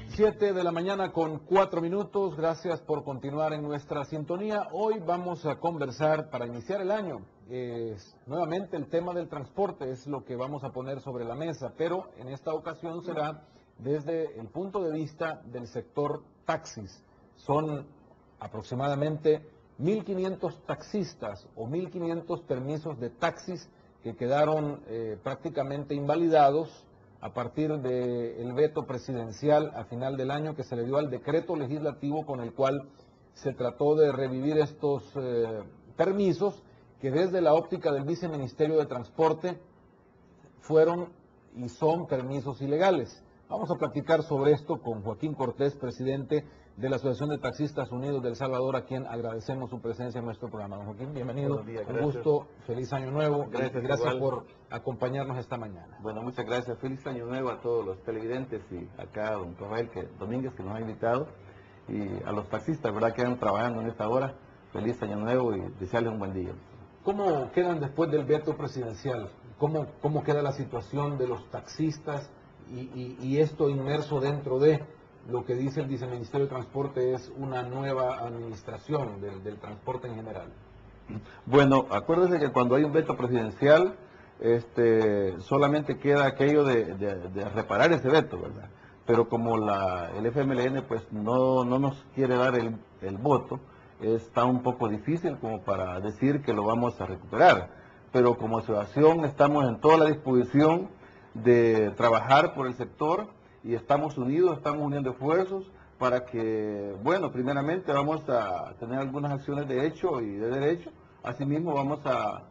7 de la mañana con 4 minutos, gracias por continuar en nuestra sintonía. Hoy vamos a conversar para iniciar el año. Nuevamente el tema del transporte es lo que vamos a poner sobre la mesa, pero en esta ocasión será desde el punto de vista del sector taxis. Son aproximadamente 1.500 taxistas o 1.500 permisos de taxis que quedaron prácticamente invalidados a partir del veto presidencial a final del año que se le dio al decreto legislativo con el cual se trató de revivir estos permisos que desde la óptica del Viceministerio de Transporte fueron y son permisos ilegales. Vamos a platicar sobre esto con Joaquín Cortés, presidente de la Asociación de Taxistas Unidos de El Salvador, a quien agradecemos su presencia en nuestro programa. Don Joaquín, bienvenido. Buenos días, un gusto, feliz año nuevo. Gracias igual por acompañarnos esta mañana. Bueno, muchas gracias. Feliz año nuevo a todos los televidentes y acá a don Rafael Domínguez que nos ha invitado y a los taxistas, ¿verdad?, que están trabajando en esta hora. Feliz año nuevo y desearles un buen día. ¿Cómo quedan después del veto presidencial? ¿Cómo queda la situación de los taxistas y esto inmerso dentro de lo que dice el Viceministerio de Transporte es una nueva administración del transporte en general? Bueno, acuérdense que cuando hay un veto presidencial, solamente queda aquello de reparar ese veto, ¿verdad? Pero como el FMLN pues no nos quiere dar el voto, está un poco difícil como para decir que lo vamos a recuperar. Pero como asociación estamos en toda la disposición de trabajar por el sector y estamos unidos, estamos uniendo esfuerzos para que, bueno, primeramente vamos a tener algunas acciones de hecho y de derecho. Asimismo vamos a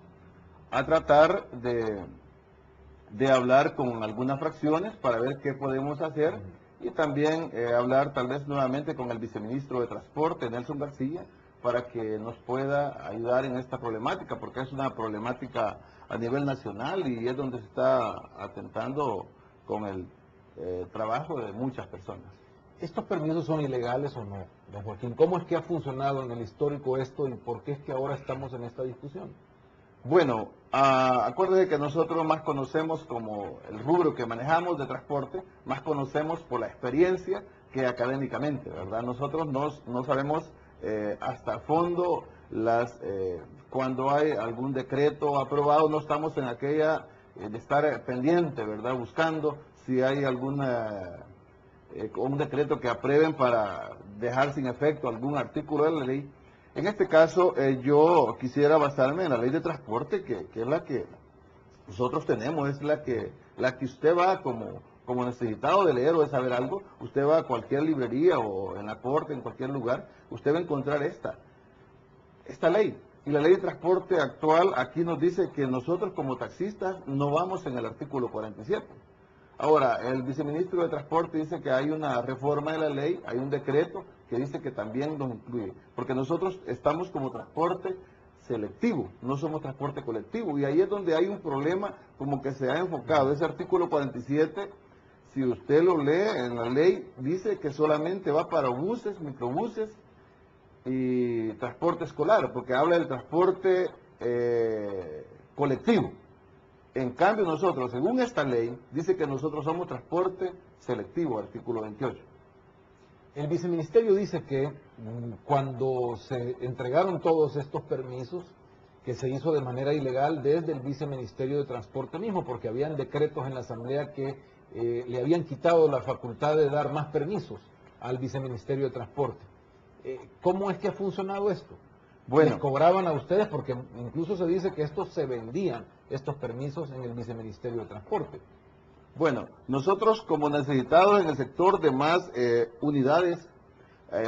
tratar de hablar con algunas fracciones para ver qué podemos hacer y también hablar tal vez nuevamente con el viceministro de Transporte, Nelson García, para que nos pueda ayudar en esta problemática, porque es una problemática a nivel nacional y es donde se está atentando con el trabajo de muchas personas. ¿Estos permisos son ilegales o no, don Joaquín? ¿Cómo es que ha funcionado en el histórico esto y por qué es que ahora estamos en esta discusión? Bueno, acuérdense que nosotros más conocemos como el rubro que manejamos de transporte, más conocemos por la experiencia que académicamente, ¿verdad? Nosotros no sabemos hasta el fondo cuando hay algún decreto aprobado, no estamos en aquella de estar pendiente, ¿verdad? Buscando si hay un decreto que aprueben para dejar sin efecto algún artículo de la ley. En este caso, yo quisiera basarme en la ley de transporte, que es la que nosotros tenemos, es la que usted va como necesitado de leer o de saber algo, usted va a cualquier librería o en la corte, en cualquier lugar, usted va a encontrar esta ley. Y la ley de transporte actual aquí nos dice que nosotros como taxistas no vamos en el artículo 47. Ahora, el viceministro de Transporte dice que hay una reforma de la ley, hay un decreto que dice que también nos incluye, porque nosotros estamos como transporte selectivo, no somos transporte colectivo, y ahí es donde hay un problema como que se ha enfocado. Ese artículo 47, si usted lo lee en la ley, dice que solamente va para buses, microbuses y transporte escolar, porque habla del transporte colectivo. En cambio nosotros, según esta ley, dice que nosotros somos transporte selectivo, artículo 28. El viceministerio dice que cuando se entregaron todos estos permisos, que se hizo de manera ilegal desde el Viceministerio de Transporte mismo, porque habían decretos en la Asamblea que le habían quitado la facultad de dar más permisos al Viceministerio de Transporte. ¿Cómo es que ha funcionado esto? Bueno, ¿Les cobraban a ustedes? Porque incluso se dice que estos se vendían, estos permisos, en el Viceministerio de Transporte. Bueno, nosotros como necesitados en el sector de más unidades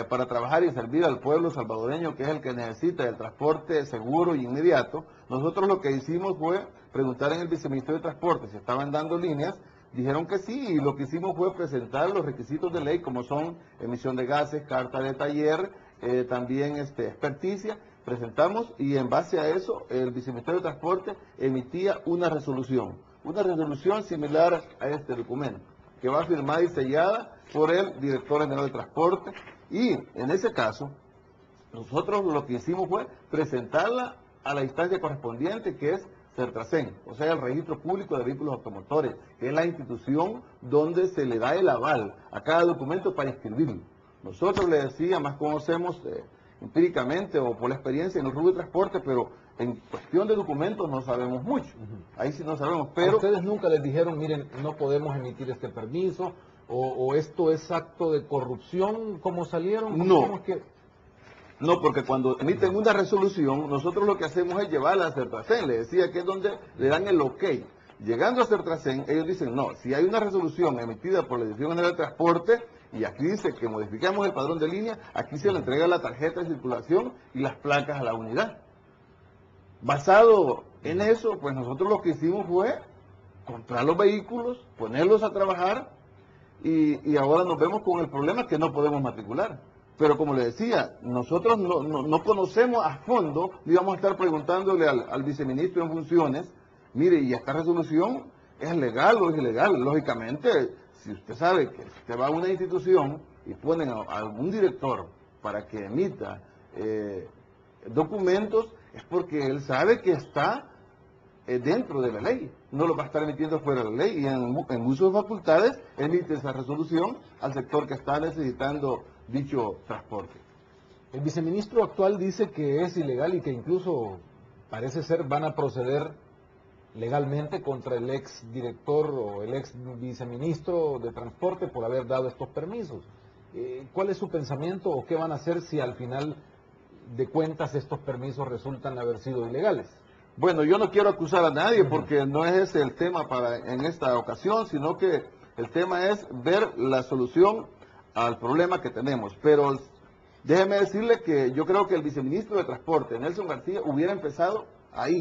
para trabajar y servir al pueblo salvadoreño, que es el que necesita el transporte seguro y inmediato, nosotros lo que hicimos fue preguntar en el Viceministerio de Transporte si estaban dando líneas. Dijeron que sí, y lo que hicimos fue presentar los requisitos de ley, como son emisión de gases, carta de taller, también experticia. Presentamos y en base a eso el Viceministerio de Transporte emitía una resolución similar a este documento, que va firmada y sellada por el Director General de Transporte. Y en ese caso, nosotros lo que hicimos fue presentarla a la instancia correspondiente, que es Sertrasen, o sea, el Registro Público de Vehículos Automotores, que es la institución donde se le da el aval a cada documento para inscribirlo. Nosotros le decía, más conocemos empíricamente o por la experiencia en el rubro de transporte, pero en cuestión de documentos no sabemos mucho. Ahí sí no sabemos, pero... ¿A ustedes nunca les dijeron, miren, no podemos emitir este permiso, o esto es acto de corrupción, como salieron? No. No, porque cuando emiten una resolución, nosotros lo que hacemos es llevarla a Sertrasen. Le decía que es donde le dan el ok. Llegando a Sertrasen, ellos dicen, no, si hay una resolución emitida por la Dirección General de Transporte, y aquí dice que modificamos el padrón de línea, aquí se le entrega la tarjeta de circulación y las placas a la unidad. Basado en eso, pues nosotros lo que hicimos fue comprar los vehículos, ponerlos a trabajar, y ahora nos vemos con el problema que no podemos matricular. Pero como le decía, nosotros no conocemos a fondo, y vamos a estar preguntándole al viceministro en funciones, mire, ¿y esta resolución es legal o es ilegal? Lógicamente, si usted sabe que usted va a una institución y ponen a algún director para que emita documentos, es porque él sabe que está dentro de la ley, no lo va a estar emitiendo fuera de la ley, y en uso de facultades emite esa resolución al sector que está necesitando dicho transporte. El viceministro actual dice que es ilegal y que incluso parece ser van a proceder legalmente contra el ex director o el ex viceministro de transporte por haber dado estos permisos. ¿Cuál es su pensamiento o qué van a hacer si al final de cuentas estos permisos resultan haber sido ilegales? Bueno, yo no quiero acusar a nadie porque no es ese el tema en esta ocasión, sino que el tema es ver la solución al problema que tenemos. Pero déjeme decirle que yo creo que el viceministro de Transporte, Nelson García, hubiera empezado ahí,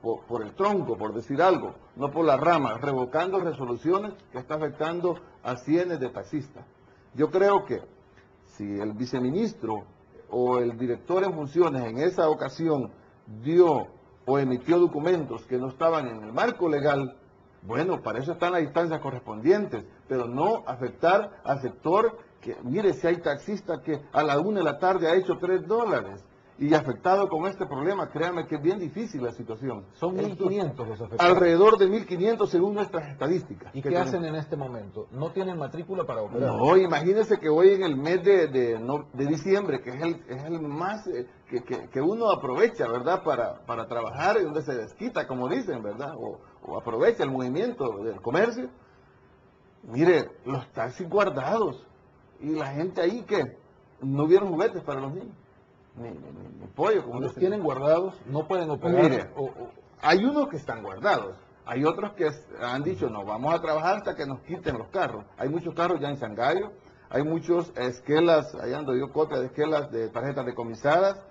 por el tronco, por decir algo, no por la rama, revocando resoluciones que está afectando a cientos de taxistas. Yo creo que si el viceministro o el director en funciones en esa ocasión dio o emitió documentos que no estaban en el marco legal, bueno, para eso están las instancias correspondientes, pero no afectar al sector que, mire, si hay taxista que a la 1 de la tarde ha hecho $3 y afectado con este problema, créanme que es bien difícil la situación. Son 1.500 los afectados. Alrededor de 1.500 según nuestras estadísticas. ¿Y qué hacen en este momento? ¿No tienen matrícula para operar? No, imagínense que hoy en el mes de diciembre, que es el más que uno aprovecha, ¿verdad? Para trabajar y donde se desquita, como dicen, ¿verdad? O aprovecha el movimiento del comercio. Mire, los taxis guardados y la gente ahí que no hubieron juguetes para los niños. Ni pollo. Como los tienen guardados, no pueden operar. Mire, hay unos que están guardados. Hay otros que han dicho, no, vamos a trabajar hasta que nos quiten los carros. Hay muchos carros ya en Sangallo, hay muchos esquelas, ahí ando yo copia de esquelas de tarjetas decomisadas,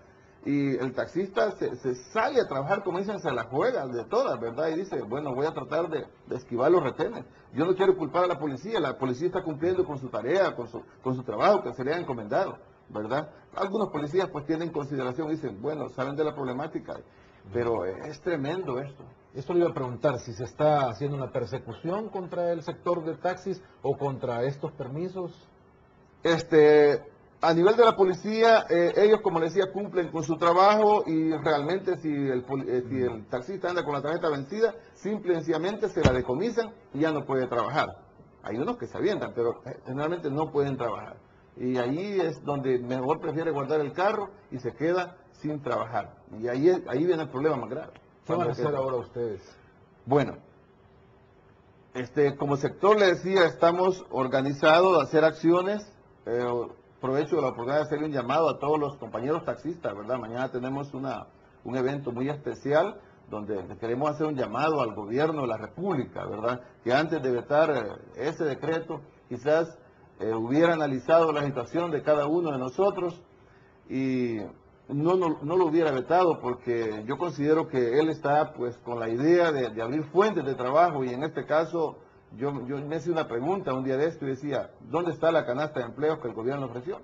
y el taxista se sale a trabajar, como dicen, se la juega de todas, ¿verdad? Y dice, bueno, voy a tratar de esquivar los retenes. Yo no quiero culpar a la policía está cumpliendo con su tarea, con su trabajo que se le ha encomendado, ¿verdad? Algunos policías pues tienen consideración y dicen, bueno, saben de la problemática, pero es tremendo esto. Esto le iba a preguntar, si se está haciendo una persecución contra el sector de taxis o contra estos permisos. A nivel de la policía, ellos, como les decía, cumplen con su trabajo, y realmente si el taxista anda con la tarjeta vencida, simple y sencillamente se la decomisan y ya no puede trabajar. Hay unos que se avientan, pero generalmente no pueden trabajar. Y ahí es donde mejor prefiere guardar el carro y se queda sin trabajar. Y ahí viene el problema más grave. ¿Qué van a hacer ahora ustedes? Bueno, como sector le decía, estamos organizados a hacer acciones. Aprovecho la oportunidad de hacerle un llamado a todos los compañeros taxistas, ¿verdad? Mañana tenemos un evento muy especial donde queremos hacer un llamado al gobierno de la República, ¿verdad? Que antes de vetar ese decreto, quizás hubiera analizado la situación de cada uno de nosotros y no lo hubiera vetado, porque yo considero que él está pues con la idea de abrir fuentes de trabajo, y en este caso yo me hice una pregunta un día de esto y decía, ¿dónde está la canasta de empleos que el gobierno ofreció?